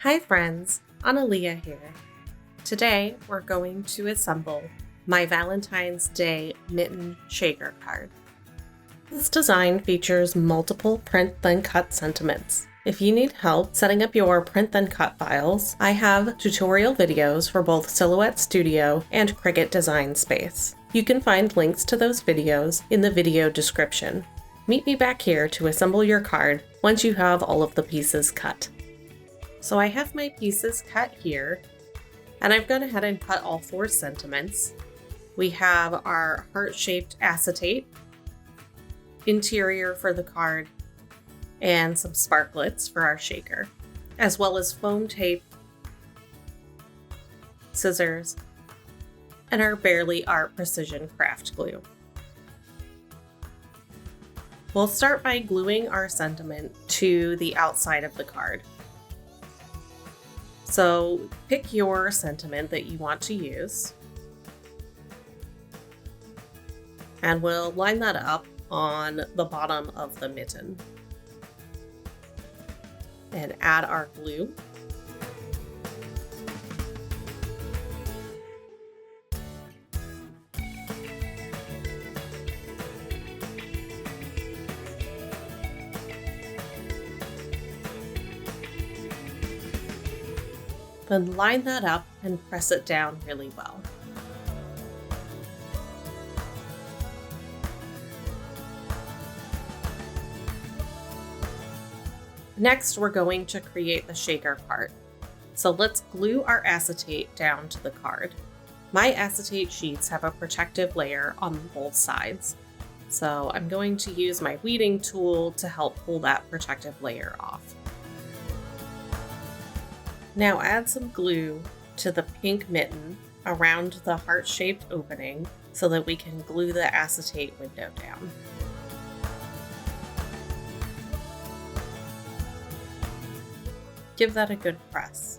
Hi friends, Analia here. Today we're going to assemble my Valentine's Day Mitten shaker card. This design features multiple print then cut sentiments. If you need help setting up your print then cut files, I have tutorial videos for both Silhouette Studio and Cricut Design Space. You can find links to those videos in the video description. Meet me back here to assemble your card once you have all of the pieces cut. So I have my pieces cut here, and I've gone ahead and cut all 4 sentiments. We have our heart-shaped acetate, interior for the card, and some sparklets for our shaker, as well as foam tape, scissors, and our Barely Art Precision Craft Glue. We'll start by gluing our sentiment to the outside of the card. So pick your sentiment that you want to use, and we'll line that up on the bottom of the mitten and add our glue. Then line that up and press it down really well. Next, we're going to create the shaker part. So let's glue our acetate down to the card. My acetate sheets have a protective layer on both sides. So I'm going to use my weeding tool to help pull that protective layer off. Now add some glue to the pink mitten around the heart-shaped opening so that we can glue the acetate window down. Give that a good press.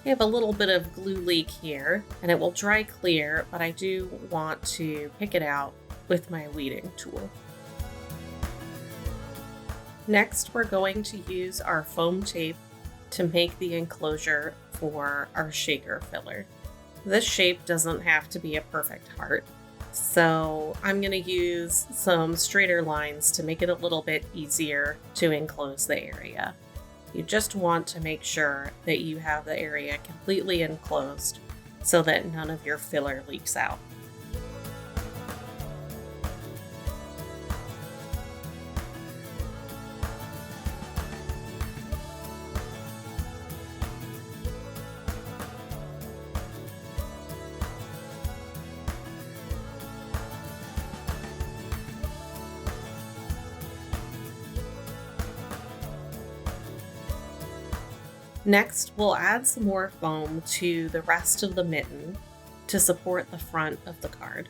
I have a little bit of glue leak here, and it will dry clear, but I do want to pick it out with my weeding tool. Next, we're going to use our foam tape to make the enclosure for our shaker filler. This shape doesn't have to be a perfect heart, so I'm going to use some straighter lines to make it a little bit easier to enclose the area. You just want to make sure that you have the area completely enclosed so that none of your filler leaks out. Next, we'll add some more foam to the rest of the mitten to support the front of the card.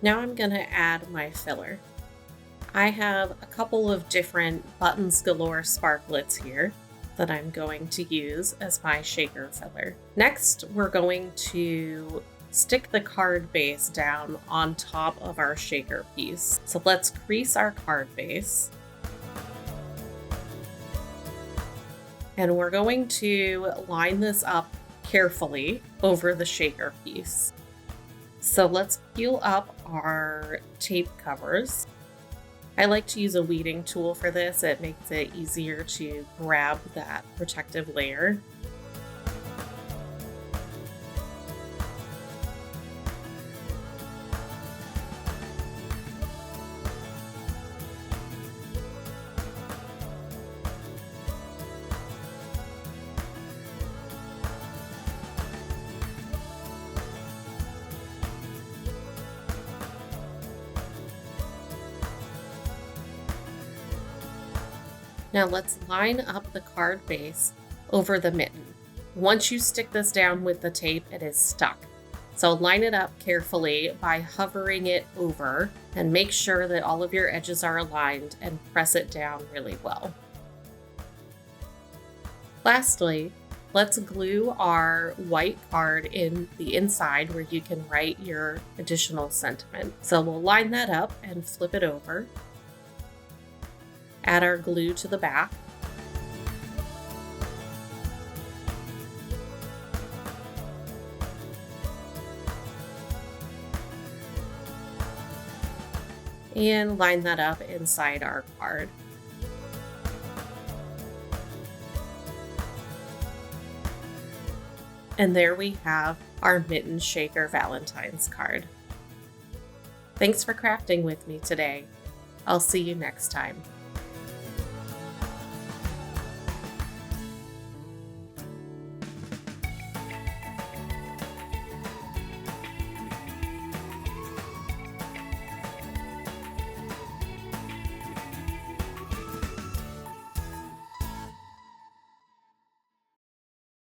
Now I'm going to add my filler. I have a couple of different Buttons Galore sparklets here that I'm going to use as my shaker filler. Next, we're going to stick the card base down on top of our shaker piece. So let's crease our card base. And we're going to line this up carefully over the shaker piece. So let's peel up our tape covers. I like to use a weeding tool for this. It makes it easier to grab that protective layer. Now let's line up the card base over the mitten. Once you stick this down with the tape, it is stuck. So line it up carefully by hovering it over and make sure that all of your edges are aligned and press it down really well. Lastly, Let's glue our white card in the inside where you can write your additional sentiment. So we'll line that up and flip it over. Add our glue to the back. And line that up inside our card. And there we have our Mitten Shaker Valentine's card. Thanks for crafting with me today. I'll see you next time.